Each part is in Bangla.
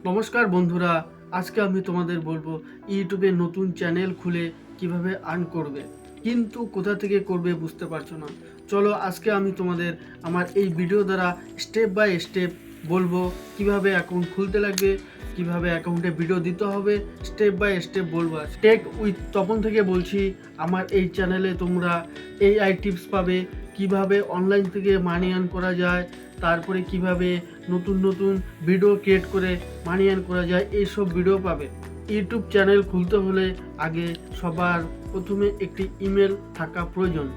নমস্কার বন্ধুরা, আজকে আমি তোমাদের বলবো ইউটিউবে নতুন চ্যানেল খুলে কিভাবে আর্ন করবে, কিন্তু কোথা থেকে করবে বুঝতে পারছো না। চলো আজকে আমি তোমাদের আমার এই ভিডিও দ্বারা স্টেপ বাই স্টেপ বলবো কিভাবে অ্যাকাউন্ট খুলতে লাগবে, কিভাবে অ্যাকাউন্টে ভিডিও দিতে হবে, স্টেপ বাই স্টেপ বলবো। টেক উইথ তপন থেকে বলছি। আমার এই চ্যানেলে তোমরা এআই টিপস পাবে, কিভাবে অনলাইন থেকে মানি আর্ন করা যায়, তারপরে কিভাবে নতুন নতুন ভিডিও ক্রিয়েট করে মানি আর্ন করা যায়, এইসব ভিডিও পাবে। ইউটিউব চ্যানেল খুলতে হলে আগে সবার প্রথমে একটি ইমেল থাকা প্রয়োজন।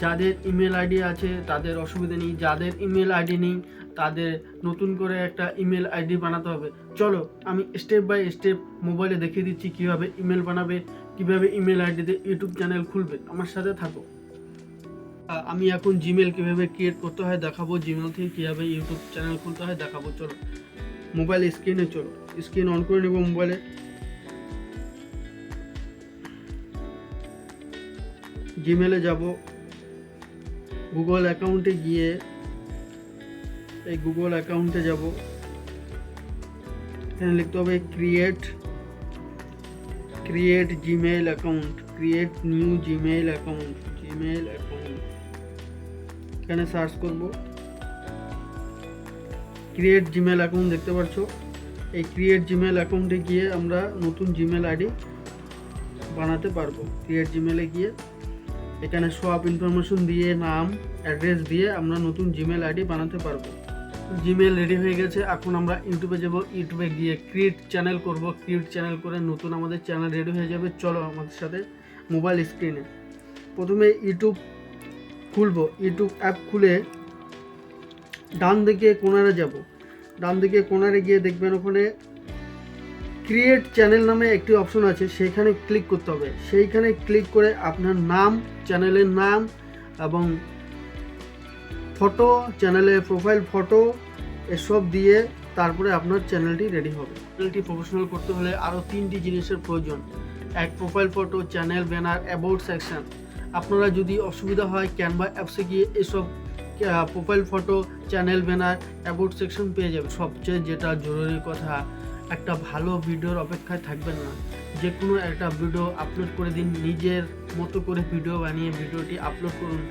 যাদের ইমেল আইডি আছে তাদের অসুবিধা নেই, যাদের ইমেল আইডি নেই তাদের নতুন করে একটা ইমেল আইডি বানাতে হবে। চলো আমি স্টেপ বাই স্টেপ মোবাইলে দেখিয়ে দিচ্ছি কিভাবে ইমেল বানাবে, কিভাবে ইমেল আইডিতে ইউটিউব চ্যানেল খুলবে। আমার সাথে থাকো। আমি এখন জিমেল কিভাবে ক্রিয়েট করতে হয় দেখাবো, জিমেল থেকে কিভাবে ইউটিউব চ্যানেল খুলতে হয় দেখাবো। চলো মোবাইল স্ক্রিনে চলো, স্ক্রিন অন করে নেব। মোবাইলে জিমেলে যাব, গুগল অ্যাকাউন্টে গিয়ে এই গুগল অ্যাকাউন্টে যাব, এখানে লিখতে হবে create Gmail account, create new Gmail account, এখানে সার্চ করব ক্রিয়েট জিমেল অ্যাকাউন্ট, দেখতে পাচ্ছ। এই ক্রিয়েট জিমেল অ্যাকাউন্টে গিয়ে আমরা নতুন জিমেল আইডি বানাতে পারবো। ক্রিয়েট জিমেলে গিয়ে এখানে সব ইনফরমেশন দিয়ে, নাম, অ্যাড্রেস দিয়ে আমরা নতুন জিমেল আইডি বানাতে পারবো। জিমেল রেডি হয়ে গেছে। এখন আমরা ইউটিউবে যাব, ইউটিউবে গিয়ে ক্রিয়েট চ্যানেল করব। ক্রিয়েট চ্যানেল করে নতুন আমাদের চ্যানেল রেডি হয়ে যাবে। চলো আমাদের সাথে মোবাইল স্ক্রিনে প্রথমে ইউটিউব খুলব। ইউটিউব অ্যাপ খুলে ডান দিকে কোণারে যাব, ডান দিকে কোণারে গিয়ে দেখবেন ওখানে ক্রিয়েট চ্যানেল নামে একটি অপশন আছে, সেইখানে ক্লিক করতে হবে। সেইখানে ক্লিক করে আপনার নাম, চ্যানেলের নাম এবং ফটো, চ্যানেলের প্রোফাইল ফটো এসব দিয়ে তারপরে আপনার চ্যানেলটি রেডি হবে। চ্যানেলটি প্রফেশনাল করতে হলে আরও 3টি জিনিসের প্রয়োজন। এক, profile photo, channel banner, about section. আপনারা যদি অসুবিধা হয় ক্যানভা অ্যাপসে গিয়ে এসব profile photo, channel banner, about section পেয়ে যাবে। সবচেয়ে যেটা জরুরি কথা, একটা ভালো ভিডিওর অপেক্ষায় থাকবেন না। যে কোনো একটা ভিডিও আপলোড করে দিন, নিজের মতো করে ভিডিও বানিয়ে ভিডিওটি আপলোড করুন।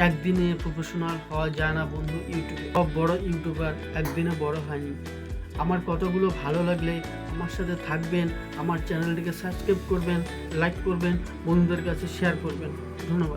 একদিনে প্রফেশনাল হওয়া যায় না বন্ধু ইউটিউবে। সব বড় ইউটিউবার একদিনে বড় হয়নি। আমার কথাগুলো ভালো লাগলে আমার সাথে থাকবেন, আমার চ্যানেলটিকে সাবস্ক্রাইব করবেন, লাইক করবেন, বন্ধুদের কাছে শেয়ার করবেন। ধন্যবাদ।